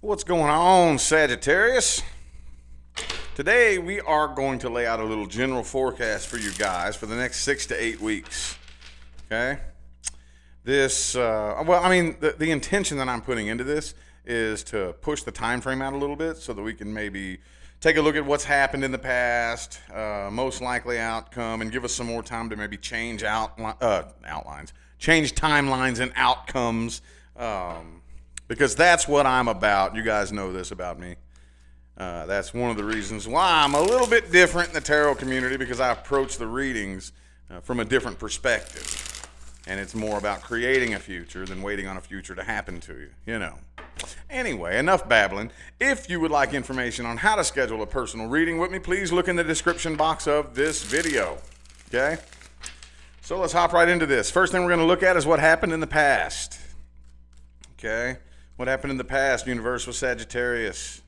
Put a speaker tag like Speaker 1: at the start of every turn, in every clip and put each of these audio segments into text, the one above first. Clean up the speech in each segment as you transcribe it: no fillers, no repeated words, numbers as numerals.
Speaker 1: What's going on, Sagittarius? Today we are going to lay out a little general forecast for you guys for the next 6 to 8 weeks. Okay? The intention that I'm putting into this is to push the time frame out a little bit so that we can maybe take a look at what's happened in the past, most likely outcome, and give us some more time to maybe change outlines, change timelines and outcomes. Because that's what I'm about. You guys know this about me. That's one of the reasons why I'm a little bit different in the tarot community, because I approach the readings from a different perspective. And it's more about creating a future than waiting on a future to happen to you, you know. Anyway, enough babbling. If you would like information on how to schedule a personal reading with me, please look in the description box of this video. Okay? So let's hop right into this. First thing we're going to look at is what happened in the past. Okay? What happened in the past, universe with Sagittarius?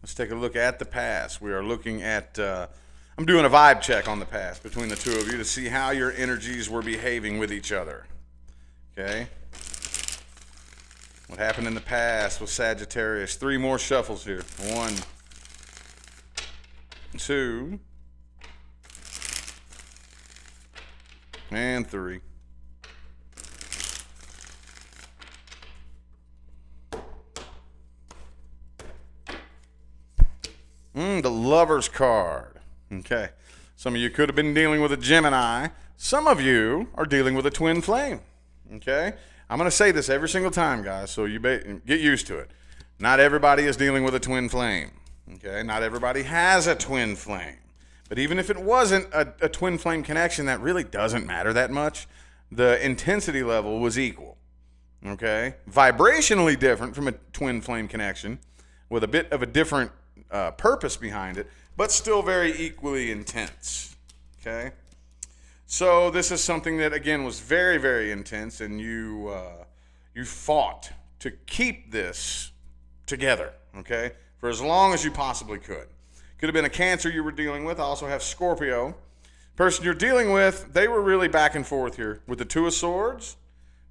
Speaker 1: Let's take a look at the past. We are looking at, I'm doing a vibe check on the past between the two of you to see how your energies were behaving with each other. Okay? What happened in the past with Sagittarius? 3 more shuffles here. 1, 2, and 3. The Lover's card. Okay. Some of you could have been dealing with a Gemini. Some of you are dealing with a twin flame. Okay. I'm going to say this every single time, guys, so you get used to it. Not everybody is dealing with a twin flame. Okay. Not everybody has a twin flame. But even if it wasn't a twin flame connection, that really doesn't matter that much. The intensity level was equal. Okay. Vibrationally different from a twin flame connection with a bit of a different purpose behind it, but still very equally intense. Okay, so this is something that again was very, very intense, and you fought to keep this together. Okay, for as long as you possibly could. Could have been a Cancer you were dealing with. I also have Scorpio. Person you're dealing with, they were really back and forth here with the 2 of Swords,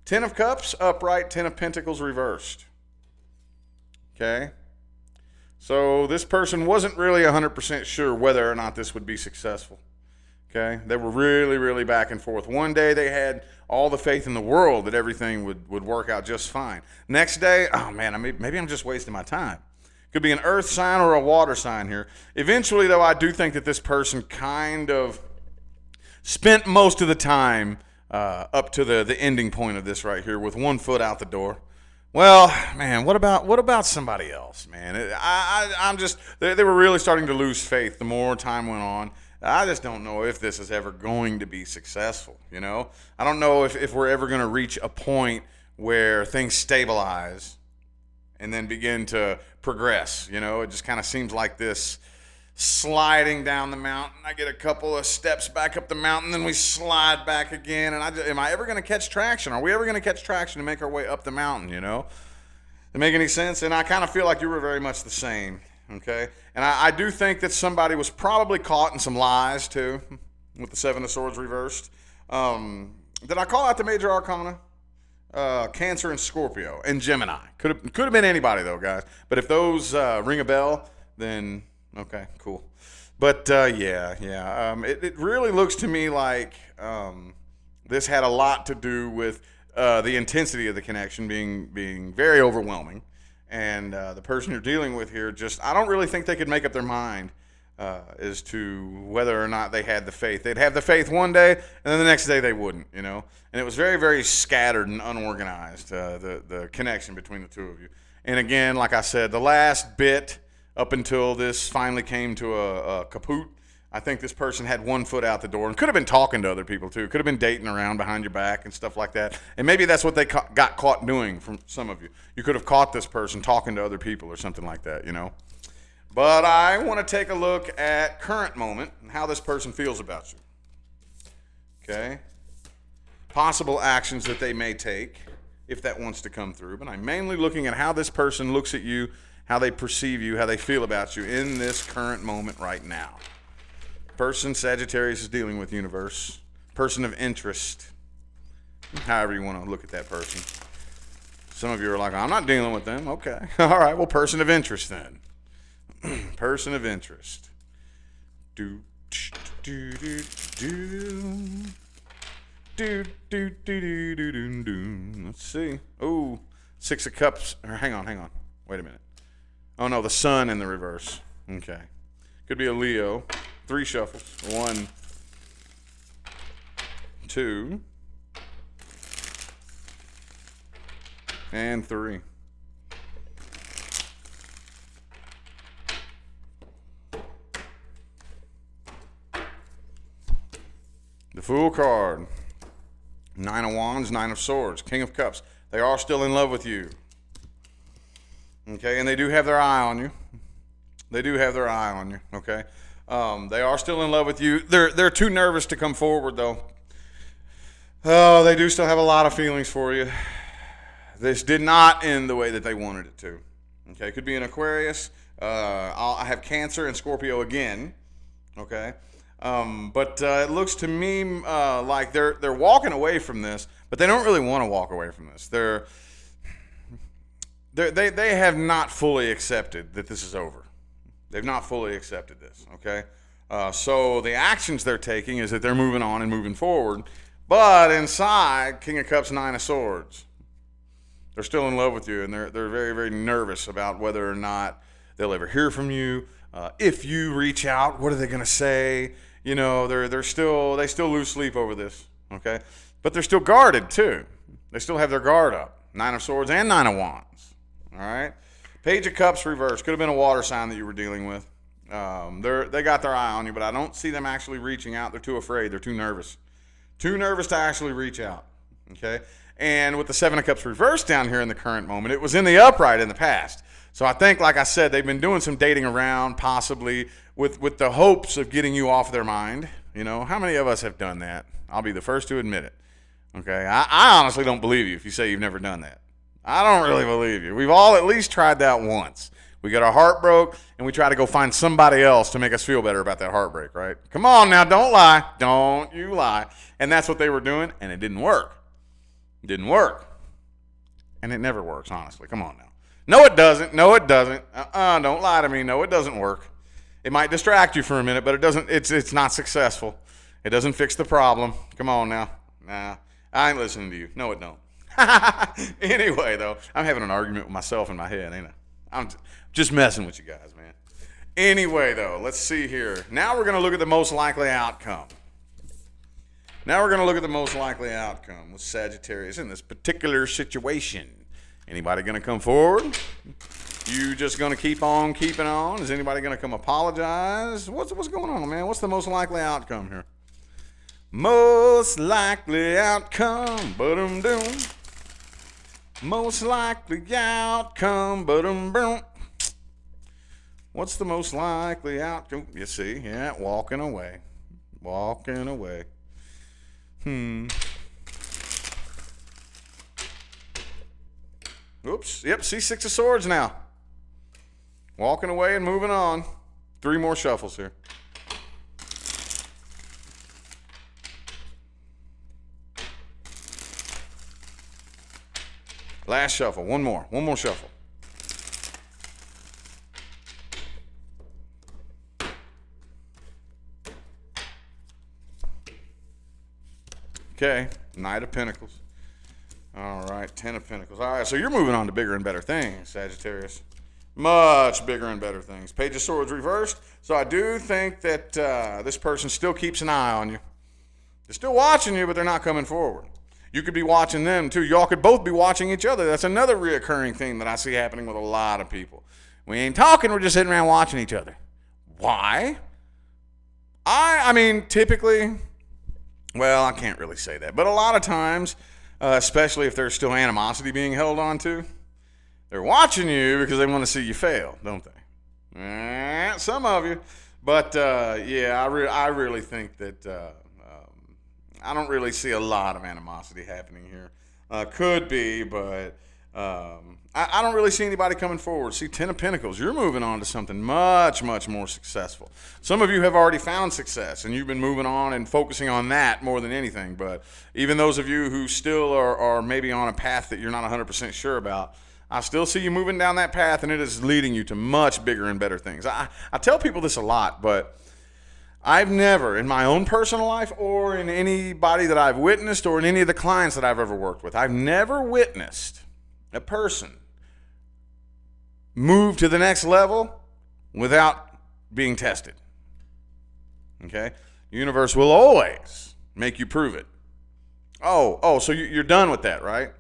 Speaker 1: 10 of Cups upright, 10 of Pentacles reversed. Okay. So this person wasn't really 100% sure whether or not this would be successful. Okay? They were really, really back and forth. One day they had all the faith in the world that everything would work out just fine. Next day, oh man, maybe I'm just wasting my time. Could be an earth sign or a water sign here. Eventually, though, I do think that this person kind of spent most of the time up to the ending point of this right here with one foot out the door. Well, man, what about somebody else, man? I'm just, they were really starting to lose faith the more time went on. I just don't know if this is ever going to be successful, you know? I don't know if we're ever going to reach a point where things stabilize and then begin to progress, you know? It just kind of seems like this sliding down the mountain. I get a couple of steps back up the mountain, then we slide back again. And am I ever going to catch traction? Are we ever going to catch traction to make our way up the mountain, you know? Does it make any sense? And I kind of feel like you were very much the same, okay? And I do think that somebody was probably caught in some lies, too, with the 7 of Swords reversed. Did I call out the major arcana? Cancer and Scorpio and Gemini. Could have been anybody, though, guys. But if those ring a bell, then... okay, cool. But it really looks to me like this had a lot to do with the intensity of the connection being very overwhelming, and the person you're dealing with here I don't really think they could make up their mind as to whether or not they had the faith. They'd have the faith one day, and then the next day they wouldn't, you know. And it was very, very scattered and unorganized, the connection between the two of you. And again, like I said, the last bit. Up until this finally came to a kaput, I think this person had one foot out the door and could have been talking to other people too. Could have been dating around behind your back and stuff like that. And maybe that's what they got caught doing from some of you. You could have caught this person talking to other people or something like that, you know. But I want to take a look at current moment and how this person feels about you. Okay? Possible actions that they may take if that wants to come through. But I'm mainly looking at how this person looks at you, how they perceive you, how they feel about you in this current moment right now. Person Sagittarius is dealing with, universe. Person of interest. However you want to look at that person. Some of you are like, I'm not dealing with them. Okay. All right. Well, person of interest then. Person of interest. Do, do, do, do. Do, do, do, do, do, do, do. Let's see. Oh, 6 of Cups. Hang on. Wait a minute. Oh, no, the Sun in the reverse. Okay. Could be a Leo. 3 shuffles. 1, 2, and 3. The Fool card. 9 of Wands, 9 of Swords, King of Cups. They are still in love with you. Okay, and they do have their eye on you. They do have their eye on you, okay? They are still in love with you. They're too nervous to come forward, though. Oh, they do still have a lot of feelings for you. This did not end the way that they wanted it to. Okay, it could be an Aquarius. I have Cancer and Scorpio again, okay? But it looks to me like they're walking away from this, but they don't really want to walk away from this. They have not fully accepted that this is over. They've not fully accepted this, okay? So the actions they're taking is that they're moving on and moving forward, but inside, King of Cups, 9 of Swords. They're still in love with you, and they're very, very nervous about whether or not they'll ever hear from you. If you reach out, what are they going to say? You know, they still lose sleep over this, okay? But they're still guarded too. They still have their guard up. 9 of Swords and 9 of Wands. All right. Page of Cups reversed. Could have been a water sign that you were dealing with. They got their eye on you, but I don't see them actually reaching out. They're too afraid. They're too nervous. Too nervous to actually reach out. Okay. And with the 7 of Cups reversed down here in the current moment, it was in the upright in the past. So I think, like I said, they've been doing some dating around, possibly with the hopes of getting you off their mind. You know, how many of us have done that? I'll be the first to admit it. Okay, I honestly don't believe you if you say you've never done that. I don't really believe you. We've all at least tried that once. We get our heart broke, and we try to go find somebody else to make us feel better about that heartbreak, right? Come on now, don't lie. Don't you lie. And that's what they were doing, and it didn't work. It didn't work. And it never works, honestly. Come on now. No, it doesn't. No, it doesn't. Don't lie to me. No, it doesn't work. It might distract you for a minute, but it doesn't. It's not successful. It doesn't fix the problem. Come on now. Nah, I ain't listening to you. No, it don't. Anyway, though, I'm having an argument with myself in my head, ain't I? I'm just messing with you guys, man. Anyway, though, let's see here. Now we're going to look at the most likely outcome. Now we're going to look at the most likely outcome with Sagittarius in this particular situation. Anybody going to come forward? You just going to keep on keeping on? Is anybody going to come apologize? What's going on, man? What's the most likely outcome here? Most likely outcome, ba-dum-dum. Most likely outcome, ba-dum-bum. What's the most likely outcome? You see, yeah, walking away. Walking away. Oops. Yep, see 6 of Swords now. Walking away and moving on. 3 more shuffles here. Last shuffle. One more shuffle. Okay, Knight of Pentacles. All right, 10 of Pentacles. All right, so you're moving on to bigger and better things, Sagittarius. Much bigger and better things. Page of Swords reversed. So I do think that this person still keeps an eye on you. They're still watching you, but they're not coming forward. You could be watching them, too. Y'all could both be watching each other. That's another reoccurring thing that I see happening with a lot of people. We ain't talking. We're just sitting around watching each other. Why? I mean, typically, well, I can't really say that. But a lot of times, especially if there's still animosity being held on to, they're watching you because they want to see you fail, don't they? Some of you. But, yeah, I really think that I don't really see a lot of animosity happening here. Could be, but I don't really see anybody coming forward. See, Ten of Pentacles, you're moving on to something much, much more successful. Some of you have already found success, and you've been moving on and focusing on that more than anything. But even those of you who still are maybe on a path that you're not 100% sure about, I still see you moving down that path, and it is leading you to much bigger and better things. I tell people this a lot, but I've never, in my own personal life or in anybody that I've witnessed or in any of the clients that I've ever worked with, I've never witnessed a person move to the next level without being tested. Okay? The universe will always make you prove it. So you're done with that, right?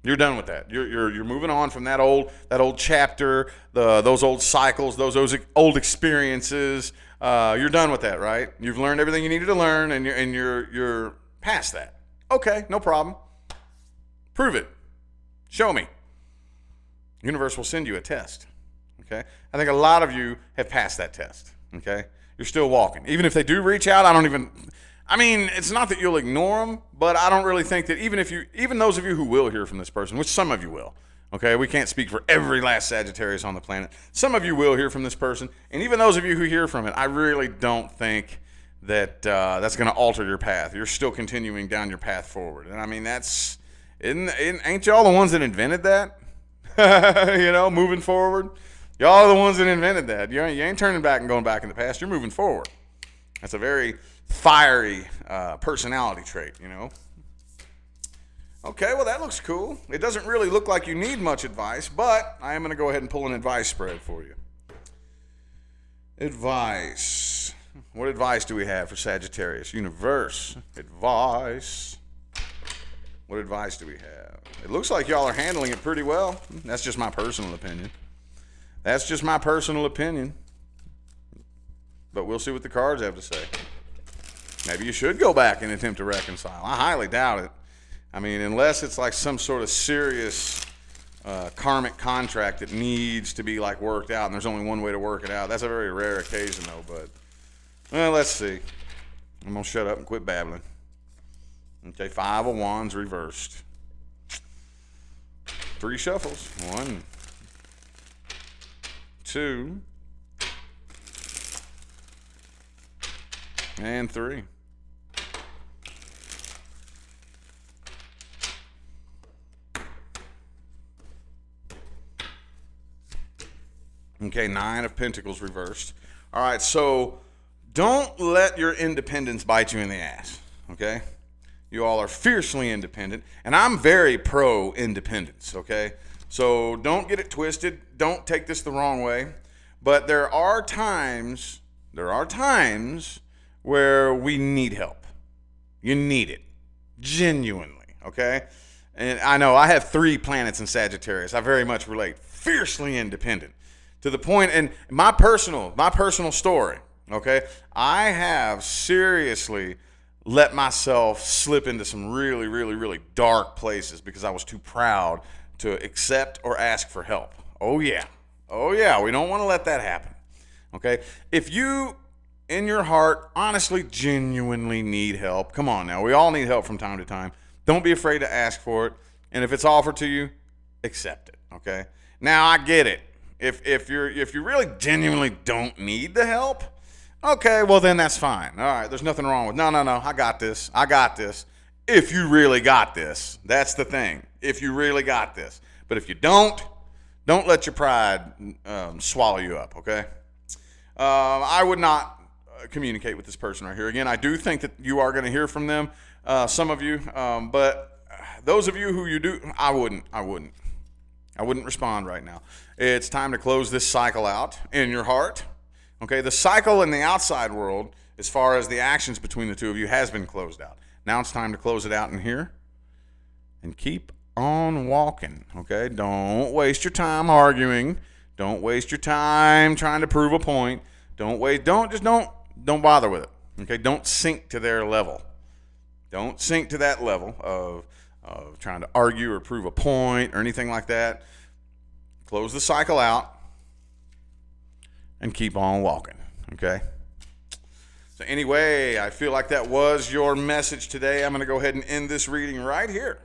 Speaker 1: You're done with that. You're moving on from that old chapter, those old cycles, those old experiences. You're done with that, right? You've learned everything you needed to learn, and you're past that. Okay, no problem. Prove it. Show me. The universe will send you a test. Okay? I think a lot of you have passed that test. Okay? You're still walking. Even if they do reach out, it's not that you'll ignore them, but I don't really think that even those of you who will hear from this person, which some of you will, okay? We can't speak for every last Sagittarius on the planet. Some of you will hear from this person, and even those of you who hear from it, I really don't think that that's going to alter your path. You're still continuing down your path forward. And ain't y'all the ones that invented that? Moving forward. Y'all are the ones that invented that. You ain't turning back and going back in the past. You're moving forward. That's a very fiery personality trait, Okay, well, that looks cool. It doesn't really look like you need much advice, but I am going to go ahead and pull an advice spread for you. Advice. What advice do we have for Sagittarius? Universe. Advice. What advice do we have? It looks like y'all are handling it pretty well. That's just my personal opinion. But we'll see what the cards have to say. Maybe you should go back and attempt to reconcile. I highly doubt it. Unless it's like some sort of serious karmic contract that needs to be like worked out, and there's only one way to work it out. That's a very rare occasion, though. But let's see. I'm gonna shut up and quit babbling. Okay, 5 of Wands reversed. 3 shuffles. 1, 2, and 3. Okay, 9 of Pentacles reversed. All right, so don't let your independence bite you in the ass, okay? You all are fiercely independent, and I'm very pro-independence, okay? So don't get it twisted. Don't take this the wrong way. But there are times where we need help. You need it, genuinely, okay? And I know I have 3 planets in Sagittarius. I very much relate. Fiercely independent. To the point, and my personal story, okay? I have seriously let myself slip into some really, really, really dark places because I was too proud to accept or ask for help. Oh yeah, we don't want to let that happen, okay? If you, in your heart, honestly, genuinely need help, come on now, we all need help from time to time. Don't be afraid to ask for it, and if it's offered to you, accept it, okay? Now, I get it. If you really genuinely don't need the help, okay, well then that's fine. All right, there's nothing wrong with no, I got this. If you really got this, that's the thing. If you really got this. But if you don't let your pride swallow you up, okay? I would not communicate with this person right here. Again, I do think that you are going to hear from them, some of you, but those of you who you do, I wouldn't respond right now. It's time to close this cycle out in your heart. Okay, the cycle in the outside world, as far as the actions between the two of you, has been closed out. Now it's time to close it out in here and keep on walking. Okay, don't waste your time arguing. Don't waste your time trying to prove a point. Don't bother with it. Okay, don't sink to their level. Don't sink to that level of trying to argue or prove a point or anything like that. Close the cycle out and keep on walking, okay? So anyway, I feel like that was your message today. I'm going to go ahead and end this reading right here.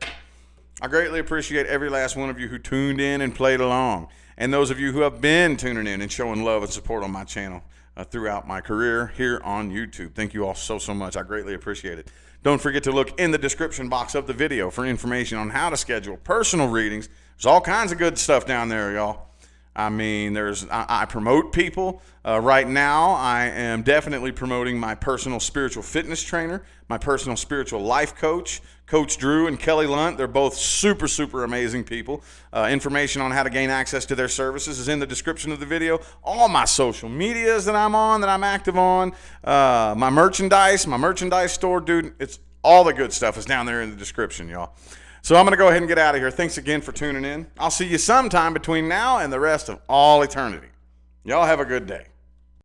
Speaker 1: I greatly appreciate every last one of you who tuned in and played along, and those of you who have been tuning in and showing love and support on my channel throughout my career here on YouTube. Thank you all so much. I greatly appreciate it. Don't forget to look in the description box of the video for information on how to schedule personal readings. There's all kinds of good stuff down there, y'all. I mean, I promote people. Right now, I am definitely promoting my personal spiritual fitness trainer, my personal spiritual life coach, Coach Drew and Kelly Lunt. They're both super amazing people. Information on how to gain access to their services is in the description of the video. All my social medias that I'm on, that I'm active on, my merchandise store, dude, it's all the good stuff is down there in the description, y'all. So I'm going to go ahead and get out of here. Thanks again for tuning in. I'll see you sometime between now and the rest of all eternity. Y'all have a good day.